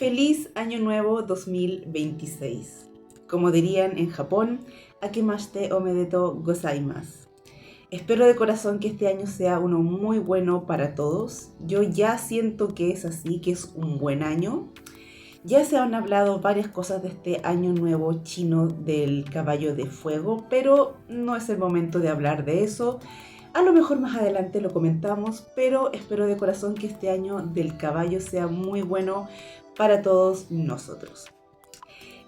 Feliz Año Nuevo 2026. Como dirían en Japón, Akemashite omedetou gozaimasu. Espero de corazón que este año sea uno muy bueno para todos. Yo ya siento que es así, que es un buen año. Ya se han hablado varias cosas de este año nuevo chino del caballo de fuego, pero no es el momento de hablar de eso. A lo mejor más adelante lo comentamos, pero espero de corazón que este año del caballo sea muy bueno para todos nosotros.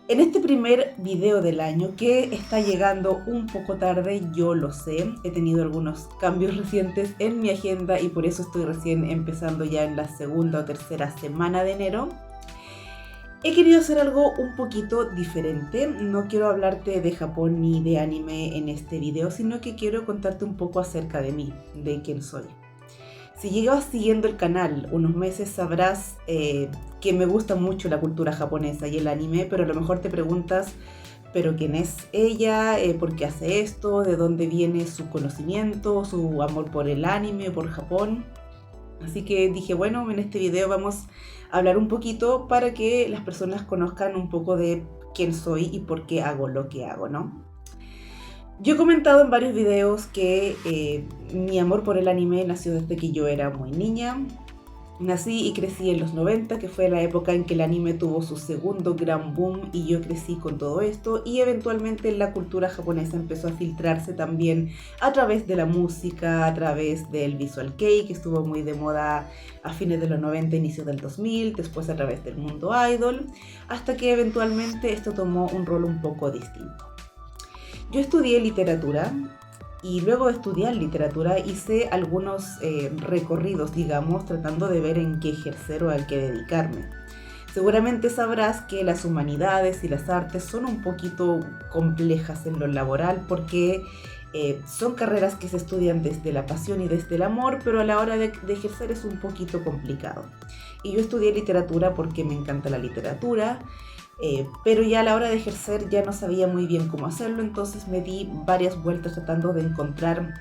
En este primer video del año, que está llegando un poco tarde, yo lo sé, he tenido algunos cambios recientes en mi agenda y por eso estoy recién empezando ya en la segunda o tercera semana de enero. He querido hacer algo un poquito diferente. No quiero hablarte de Japón ni de anime en este video, sino que quiero contarte un poco acerca de mí, de quién soy. Si llevas siguiendo el canal unos meses sabrás que me gusta mucho la cultura japonesa y el anime, pero a lo mejor te preguntas, ¿pero quién es ella? ¿Por qué hace esto? ¿De dónde viene su conocimiento, su amor por el anime, por Japón? Así que dije, bueno, en este video vamos a hablar un poquito para que las personas conozcan un poco de quién soy y por qué hago lo que hago, ¿no? Yo he comentado en varios videos que mi amor por el anime nació desde que yo era muy niña. Nací y crecí en los 90, que fue la época en que el anime tuvo su segundo gran boom y yo crecí con todo esto y eventualmente la cultura japonesa empezó a filtrarse también a través de la música, a través del visual kei, que estuvo muy de moda a fines de los 90, inicios del 2000, después a través del mundo idol, hasta que eventualmente esto tomó un rol un poco distinto. Yo estudié literatura y luego de estudiar literatura hice algunos recorridos, digamos, tratando de ver en qué ejercer o a qué dedicarme. Seguramente sabrás que las humanidades y las artes son un poquito complejas en lo laboral porque son carreras que se estudian desde la pasión y desde el amor, pero a la hora de ejercer es un poquito complicado. Y yo estudié literatura porque me encanta la literatura. Pero ya a la hora de ejercer ya no sabía muy bien cómo hacerlo, entonces me di varias vueltas tratando de encontrar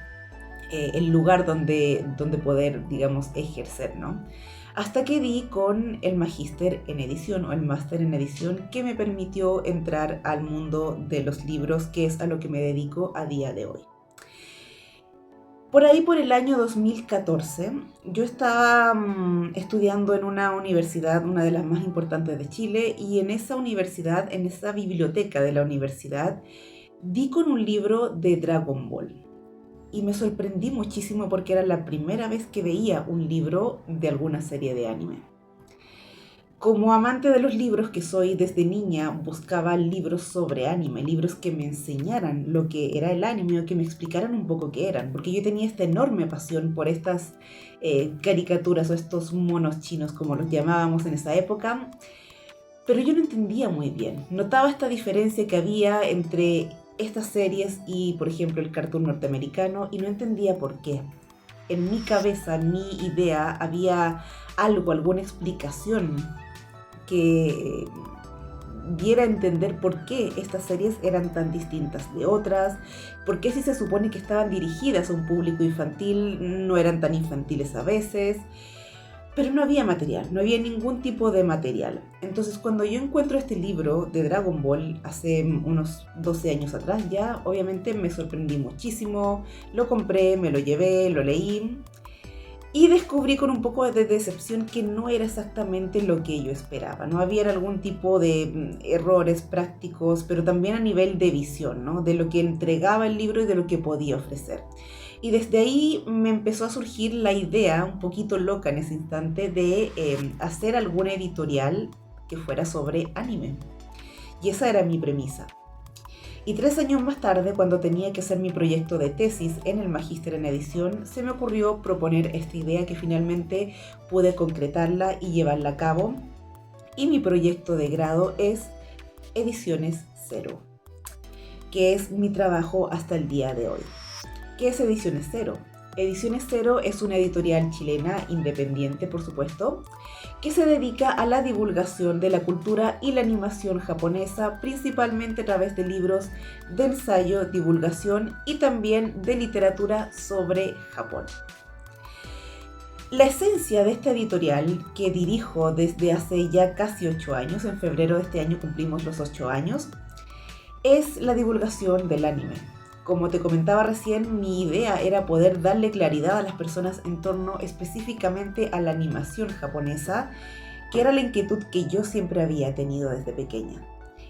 el lugar donde poder, digamos, ejercer, ¿no? Hasta que di con el magíster en edición o el máster en edición que me permitió entrar al mundo de los libros, que es a lo que me dedico a día de hoy. Por ahí, por el año 2014, yo estaba estudiando en una universidad, una de las más importantes de Chile, y en esa universidad, en esa biblioteca de la universidad, di con un libro de Dragon Ball. Y me sorprendí muchísimo porque era la primera vez que veía un libro de alguna serie de anime. Como amante de los libros que soy desde niña, buscaba libros sobre anime, libros que me enseñaran lo que era el anime o que me explicaran un poco qué eran, porque yo tenía esta enorme pasión por estas caricaturas o estos monos chinos, como los llamábamos en esa época, pero yo no entendía muy bien. Notaba esta diferencia que había entre estas series y, por ejemplo, el cartoon norteamericano y no entendía por qué. En mi cabeza, en mi idea, había algo, alguna explicación que diera a entender por qué estas series eran tan distintas de otras, por qué si se supone que estaban dirigidas a un público infantil, no eran tan infantiles a veces, pero no había material, no había ningún tipo de material. Entonces cuando yo encuentro este libro de Dragon Ball hace unos 12 años atrás ya, obviamente me sorprendí muchísimo, lo compré, me lo llevé, lo leí. Y descubrí con un poco de decepción que no era exactamente lo que yo esperaba. No había algún tipo de errores prácticos, pero también a nivel de visión, ¿no? De lo que entregaba el libro y de lo que podía ofrecer. Y desde ahí me empezó a surgir la idea, un poquito loca en ese instante, de hacer alguna editorial que fuera sobre anime. Y esa era mi premisa. Y 3 años más tarde, cuando tenía que hacer mi proyecto de tesis en el magíster en edición, se me ocurrió proponer esta idea que finalmente pude concretarla y llevarla a cabo. Y mi proyecto de grado es Ediciones Cero, que es mi trabajo hasta el día de hoy. ¿Qué es Ediciones Cero? Ediciones Cero es una editorial chilena, independiente por supuesto, que se dedica a la divulgación de la cultura y la animación japonesa, principalmente a través de libros de ensayo, divulgación y también de literatura sobre Japón. La esencia de esta editorial, que dirijo desde hace ya casi 8 años, en febrero de este año cumplimos los 8 años, es la divulgación del anime. Como te comentaba recién, mi idea era poder darle claridad a las personas en torno específicamente a la animación japonesa, que era la inquietud que yo siempre había tenido desde pequeña.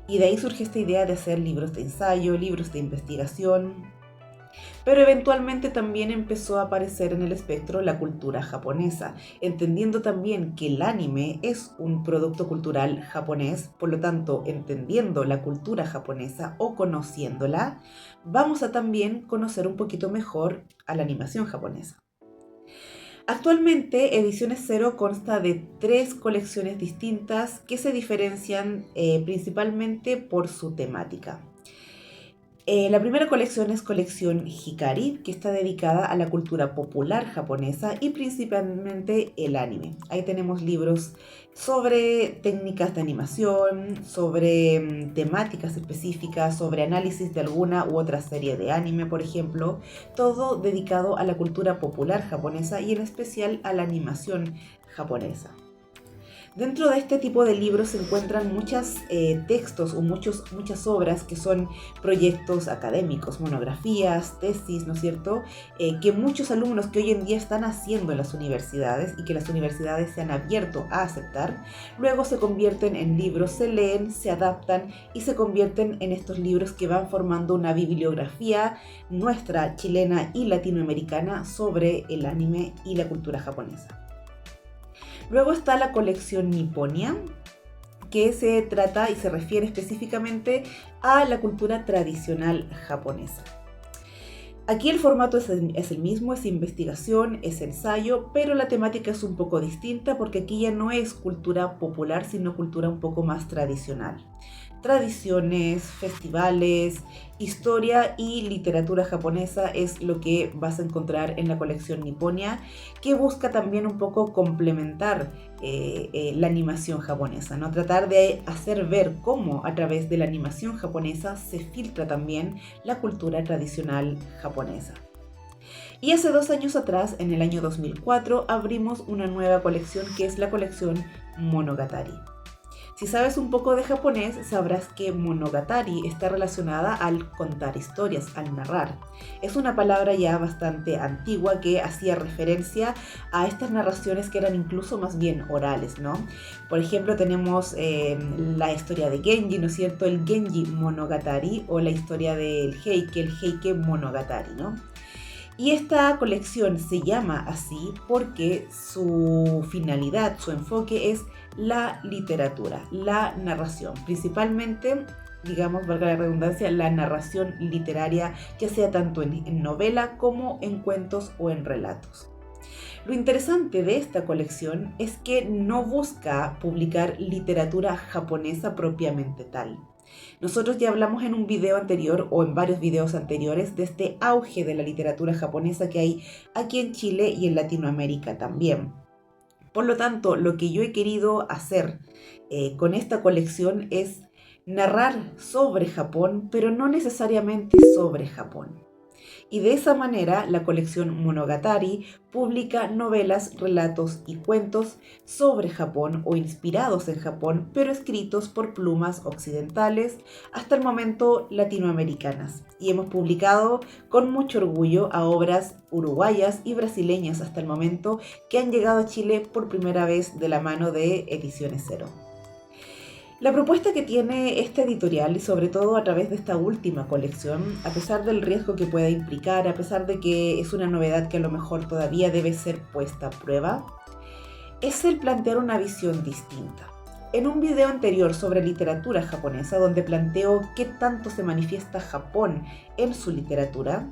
Y de ahí surge esta idea de hacer libros de ensayo, libros de investigación. Pero eventualmente también empezó a aparecer en el espectro la cultura japonesa, entendiendo también que el anime es un producto cultural japonés, por lo tanto, entendiendo la cultura japonesa o conociéndola, vamos a también conocer un poquito mejor a la animación japonesa. Actualmente, Ediciones Zero consta de 3 colecciones distintas que se diferencian principalmente por su temática. La primera colección es colección Hikari, que está dedicada a la cultura popular japonesa y principalmente el anime. Ahí tenemos libros sobre técnicas de animación, sobre temáticas específicas, sobre análisis de alguna u otra serie de anime, por ejemplo, todo dedicado a la cultura popular japonesa y en especial a la animación japonesa. Dentro de este tipo de libros se encuentran muchos textos o muchas obras que son proyectos académicos, monografías, tesis, ¿no es cierto? Que muchos alumnos que hoy en día están haciendo en las universidades y que las universidades se han abierto a aceptar, luego se convierten en libros, se leen, se adaptan y se convierten en estos libros que van formando una bibliografía nuestra, chilena y latinoamericana sobre el anime y la cultura japonesa. Luego está la colección Nipponia, que se trata y se refiere específicamente a la cultura tradicional japonesa. Aquí el formato es el mismo, es investigación, es ensayo, pero la temática es un poco distinta porque aquí ya no es cultura popular, sino cultura un poco más tradicional. Tradiciones, festivales, historia y literatura japonesa es lo que vas a encontrar en la colección Nipponia, que busca también un poco complementar la animación japonesa, ¿no? Tratar de hacer ver cómo a través de la animación japonesa se filtra también la cultura tradicional japonesa. Y hace 2 años atrás, en el año 2004, abrimos una nueva colección que es la colección Monogatari. Si sabes un poco de japonés, sabrás que monogatari está relacionada al contar historias, al narrar. Es una palabra ya bastante antigua que hacía referencia a estas narraciones que eran incluso más bien orales, ¿no? Por ejemplo, tenemos la historia de Genji, ¿no es cierto? El Genji Monogatari, o la historia del Heike, el Heike Monogatari, ¿no? Y esta colección se llama así porque su finalidad, su enfoque es la literatura, la narración, principalmente, digamos, valga la redundancia, la narración literaria, ya sea tanto en novela como en cuentos o en relatos. Lo interesante de esta colección es que no busca publicar literatura japonesa propiamente tal. Nosotros ya hablamos en un video anterior o en varios videos anteriores de este auge de la literatura japonesa que hay aquí en Chile y en Latinoamérica también. Por lo tanto, lo que yo he querido hacer con esta colección es narrar sobre Japón, pero no necesariamente sobre Japón. Y de esa manera, la colección Monogatari publica novelas, relatos y cuentos sobre Japón o inspirados en Japón, pero escritos por plumas occidentales, hasta el momento latinoamericanas. Y hemos publicado con mucho orgullo a obras uruguayas y brasileñas hasta el momento que han llegado a Chile por primera vez de la mano de Ediciones Zero. La propuesta que tiene esta editorial, y sobre todo a través de esta última colección, a pesar del riesgo que pueda implicar, a pesar de que es una novedad que a lo mejor todavía debe ser puesta a prueba, es el plantear una visión distinta. En un video anterior sobre literatura japonesa, donde planteo qué tanto se manifiesta Japón en su literatura,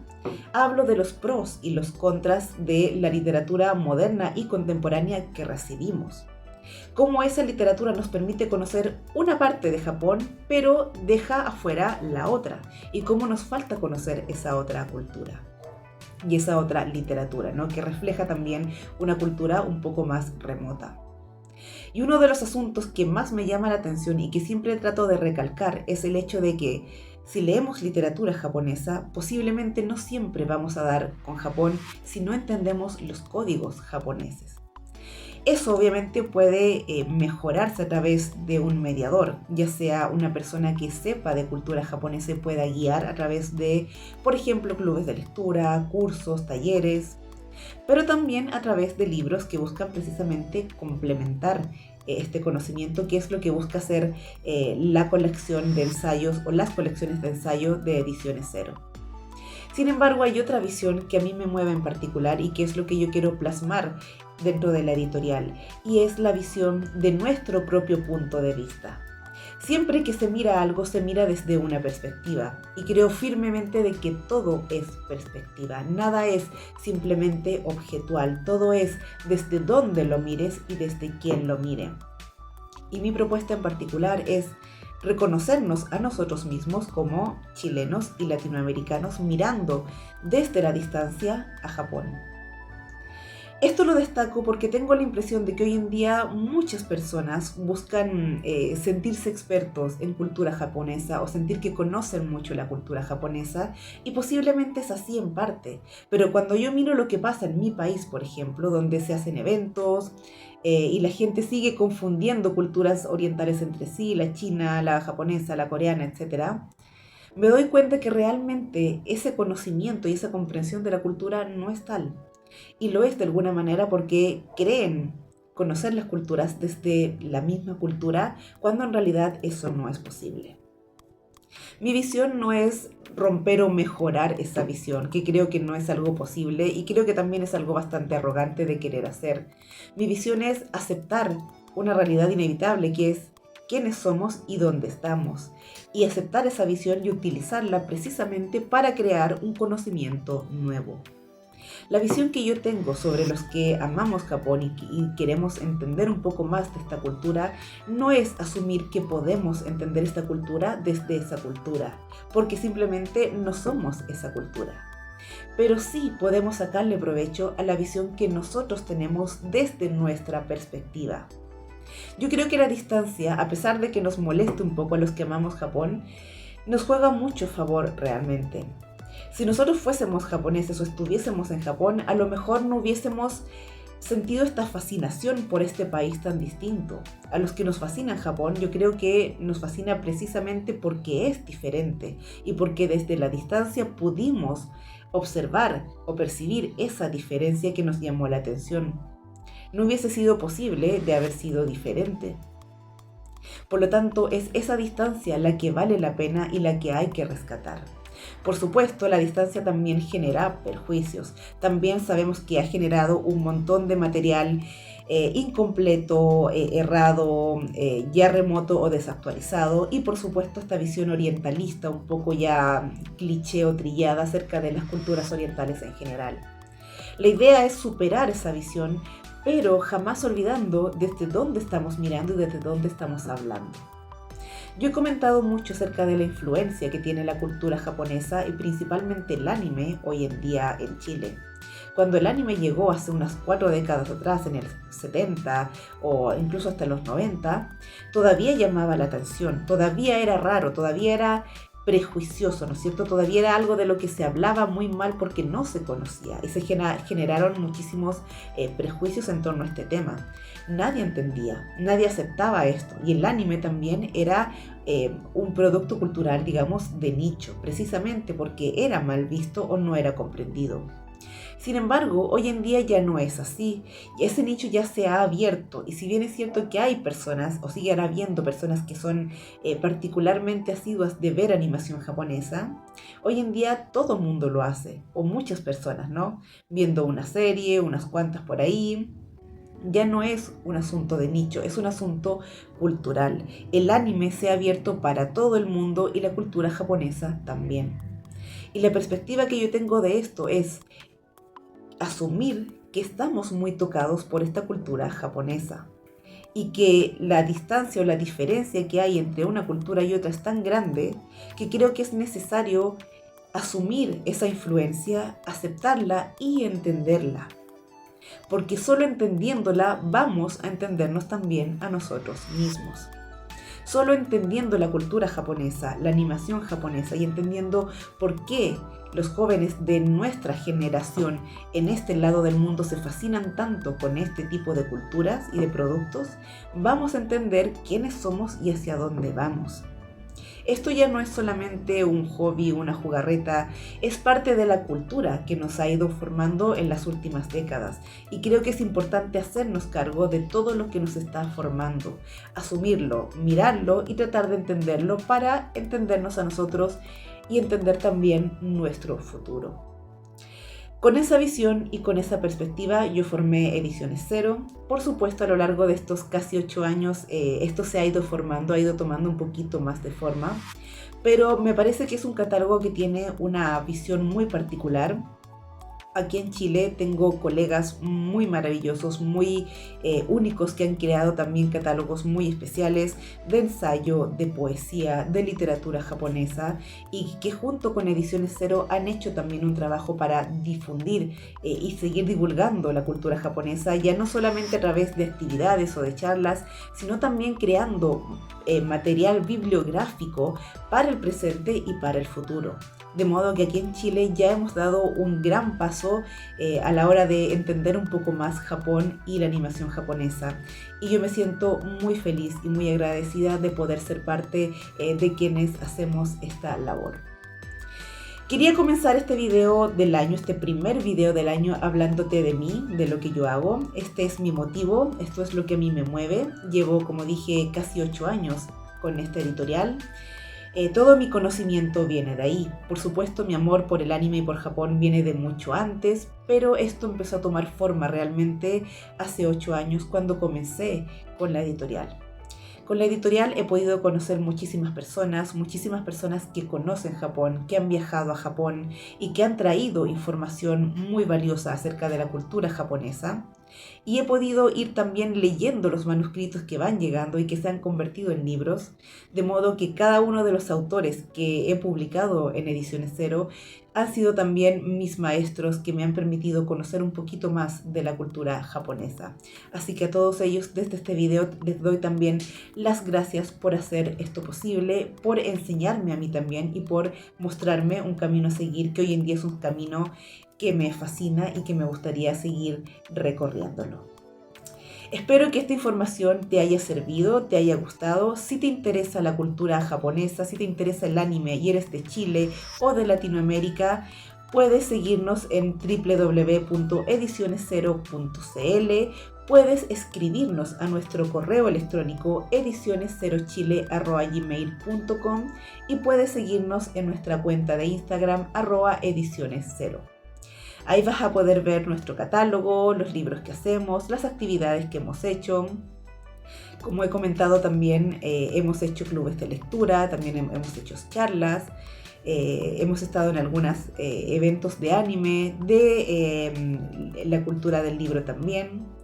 hablo de los pros y los contras de la literatura moderna y contemporánea que recibimos. Cómo esa literatura nos permite conocer una parte de Japón, pero deja afuera la otra, y cómo nos falta conocer esa otra cultura y esa otra literatura, ¿no? Que refleja también una cultura un poco más remota. Y uno de los asuntos que más me llama la atención y que siempre trato de recalcar es el hecho de que si leemos literatura japonesa, posiblemente no siempre vamos a dar con Japón si no entendemos los códigos japoneses. Eso obviamente puede mejorarse a través de un mediador, ya sea una persona que sepa de cultura japonesa y pueda guiar a través de, por ejemplo, clubes de lectura, cursos, talleres, pero también a través de libros que buscan precisamente complementar este conocimiento, que es lo que busca hacer la colección de ensayos o las colecciones de ensayo de Ediciones Cero. Sin embargo, hay otra visión que a mí me mueve en particular y que es lo que yo quiero plasmar dentro de la editorial, y es la visión de nuestro propio punto de vista. Siempre que se mira algo, se mira desde una perspectiva, y creo firmemente de que todo es perspectiva, nada es simplemente objetual, todo es desde dónde lo mires y desde quién lo mire. Y mi propuesta en particular es reconocernos a nosotros mismos como chilenos y latinoamericanos mirando desde la distancia a Japón. Esto lo destaco porque tengo la impresión de que hoy en día muchas personas buscan sentirse expertos en cultura japonesa o sentir que conocen mucho la cultura japonesa, y posiblemente es así en parte. Pero cuando yo miro lo que pasa en mi país, por ejemplo, donde se hacen eventos y la gente sigue confundiendo culturas orientales entre sí, la china, la japonesa, la coreana, etcétera, me doy cuenta que realmente ese conocimiento y esa comprensión de la cultura no es tal. Y lo es de alguna manera porque creen conocer las culturas desde la misma cultura, cuando en realidad eso no es posible. Mi visión no es romper o mejorar esa visión, que creo que no es algo posible y creo que también es algo bastante arrogante de querer hacer. Mi visión es aceptar una realidad inevitable, que es quiénes somos y dónde estamos, y aceptar esa visión y utilizarla precisamente para crear un conocimiento nuevo. La visión que yo tengo sobre los que amamos Japón y queremos entender un poco más de esta cultura no es asumir que podemos entender esta cultura desde esa cultura, porque simplemente no somos esa cultura. Pero sí podemos sacarle provecho a la visión que nosotros tenemos desde nuestra perspectiva. Yo creo que la distancia, a pesar de que nos moleste un poco a los que amamos Japón, nos juega mucho favor realmente. Si nosotros fuésemos japoneses o estuviésemos en Japón, a lo mejor no hubiésemos sentido esta fascinación por este país tan distinto. A los que nos fascina Japón, yo creo que nos fascina precisamente porque es diferente y porque desde la distancia pudimos observar o percibir esa diferencia que nos llamó la atención. No hubiese sido posible de haber sido diferente. Por lo tanto, es esa distancia la que vale la pena y la que hay que rescatar. Por supuesto, la distancia también genera perjuicios. También sabemos que ha generado un montón de material incompleto, errado, ya remoto o desactualizado. Y por supuesto esta visión orientalista, un poco ya cliché o trillada acerca de las culturas orientales en general. La idea es superar esa visión, pero jamás olvidando desde dónde estamos mirando y desde dónde estamos hablando. Yo he comentado mucho acerca de la influencia que tiene la cultura japonesa y principalmente el anime hoy en día en Chile. Cuando el anime llegó hace unas 4 décadas atrás, en el 70 o incluso hasta los 90, todavía llamaba la atención, todavía era raro, todavía era prejuicioso, ¿no es cierto? Todavía era algo de lo que se hablaba muy mal porque no se conocía y se generaron muchísimos prejuicios en torno a este tema. Nadie entendía, nadie aceptaba esto, y el anime también era un producto cultural, digamos, de nicho, precisamente porque era mal visto o no era comprendido. Sin embargo, hoy en día ya no es así, y ese nicho ya se ha abierto, y si bien es cierto que hay personas, o siguen habiendo personas que son particularmente asiduas de ver animación japonesa, hoy en día todo el mundo lo hace, o muchas personas, ¿no? Viendo una serie, unas cuantas por ahí. Ya no es un asunto de nicho, es un asunto cultural. El anime se ha abierto para todo el mundo y la cultura japonesa también. Y la perspectiva que yo tengo de esto es asumir que estamos muy tocados por esta cultura japonesa y que la distancia o la diferencia que hay entre una cultura y otra es tan grande que creo que es necesario asumir esa influencia, aceptarla y entenderla. Porque solo entendiéndola vamos a entendernos también a nosotros mismos. Solo entendiendo la cultura japonesa, la animación japonesa y entendiendo por qué los jóvenes de nuestra generación en este lado del mundo se fascinan tanto con este tipo de culturas y de productos, vamos a entender quiénes somos y hacia dónde vamos. Esto ya no es solamente un hobby, una jugarreta, es parte de la cultura que nos ha ido formando en las últimas décadas y creo que es importante hacernos cargo de todo lo que nos está formando, asumirlo, mirarlo y tratar de entenderlo para entendernos a nosotros y entender también nuestro futuro. Con esa visión y con esa perspectiva yo formé Ediciones Cero. Por supuesto, a lo largo de estos casi 8 años esto se ha ido formando, ha ido tomando un poquito más de forma, pero me parece que es un catálogo que tiene una visión muy particular. Aquí en Chile tengo colegas muy maravillosos, muy únicos, que han creado también catálogos muy especiales de ensayo, de poesía, de literatura japonesa y que junto con Ediciones Cero han hecho también un trabajo para difundir y seguir divulgando la cultura japonesa, ya no solamente a través de actividades o de charlas, sino también creando material bibliográfico para el presente y para el futuro. De modo que aquí en Chile ya hemos dado un gran paso a la hora de entender un poco más Japón y la animación japonesa. Y yo me siento muy feliz y muy agradecida de poder ser parte de quienes hacemos esta labor. Quería comenzar este video del año, este primer video del año, hablándote de mí, de lo que yo hago. Este es mi motivo, esto es lo que a mí me mueve. Llevo, como dije, casi 8 años con esta editorial. Todo mi conocimiento viene de ahí. Por supuesto, mi amor por el anime y por Japón viene de mucho antes, pero esto empezó a tomar forma realmente hace 8 años cuando comencé con la editorial. Con la editorial he podido conocer muchísimas personas que conocen Japón, que han viajado a Japón y que han traído información muy valiosa acerca de la cultura japonesa. Y he podido ir también leyendo los manuscritos que van llegando y que se han convertido en libros, de modo que cada uno de los autores que he publicado en Ediciones Cero han sido también mis maestros que me han permitido conocer un poquito más de la cultura japonesa. Así que a todos ellos desde este video les doy también las gracias por hacer esto posible, por enseñarme a mí también y por mostrarme un camino a seguir que hoy en día es un camino que me fascina y que me gustaría seguir recorriéndolo. Espero que esta información te haya servido, te haya gustado. Si te interesa la cultura japonesa, si te interesa el anime y eres de Chile o de Latinoamérica, puedes seguirnos en www.edicionescero.cl. Puedes escribirnos a nuestro correo electrónico edicionescerochile@gmail.com y puedes seguirnos en nuestra cuenta de Instagram @edicionescero. Ahí vas a poder ver nuestro catálogo, los libros que hacemos, las actividades que hemos hecho. Como he comentado también, hemos hecho clubes de lectura, también hemos hecho charlas, hemos estado en algunos eventos de anime, de la cultura del libro también.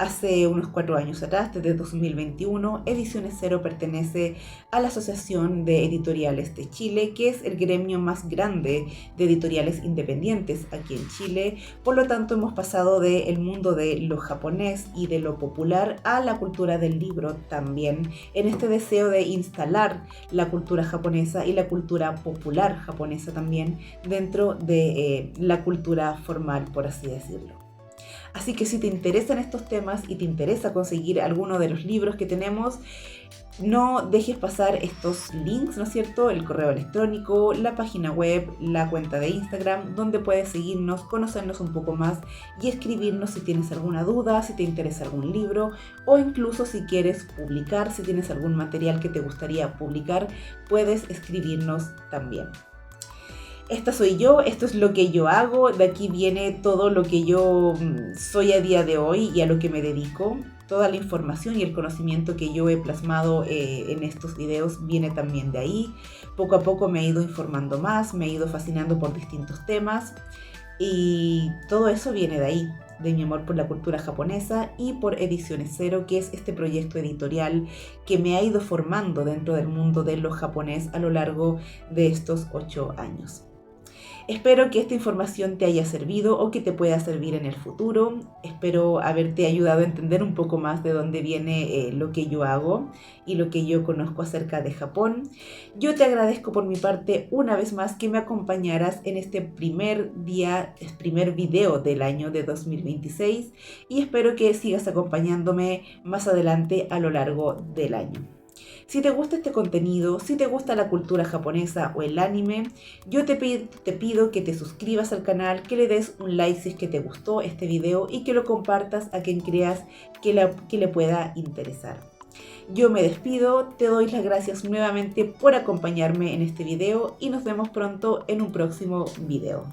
Hace unos 4 años atrás, desde 2021, Ediciones Cero pertenece a la Asociación de Editoriales de Chile, que es el gremio más grande de editoriales independientes aquí en Chile. Por lo tanto, hemos pasado del mundo de lo japonés y de lo popular a la cultura del libro también, en este deseo de instalar la cultura japonesa y la cultura popular japonesa también dentro de la cultura formal, por así decirlo. Así que si te interesan estos temas y te interesa conseguir alguno de los libros que tenemos, no dejes pasar estos links, ¿no es cierto? El correo electrónico, la página web, la cuenta de Instagram, donde puedes seguirnos, conocernos un poco más y escribirnos si tienes alguna duda, si te interesa algún libro o incluso si quieres publicar, si tienes algún material que te gustaría publicar, puedes escribirnos también. Esta soy yo, esto es lo que yo hago, de aquí viene todo lo que yo soy a día de hoy y a lo que me dedico. Toda la información y el conocimiento que yo he plasmado en estos videos viene también de ahí. Poco a poco me he ido informando más, me he ido fascinando por distintos temas y todo eso viene de ahí, de mi amor por la cultura japonesa y por Ediciones Cero, que es este proyecto editorial que me ha ido formando dentro del mundo de lo japonés a lo largo de estos 8 años. Espero que esta información te haya servido o que te pueda servir en el futuro. Espero haberte ayudado a entender un poco más de dónde viene lo que yo hago y lo que yo conozco acerca de Japón. Yo te agradezco por mi parte una vez más que me acompañaras en este primer video del año de 2026 y espero que sigas acompañándome más adelante a lo largo del año. Si te gusta este contenido, si te gusta la cultura japonesa o el anime, yo te pido que te suscribas al canal, que le des un like si es que te gustó este video y que lo compartas a quien creas que le pueda interesar. Yo me despido, te doy las gracias nuevamente por acompañarme en este video y nos vemos pronto en un próximo video.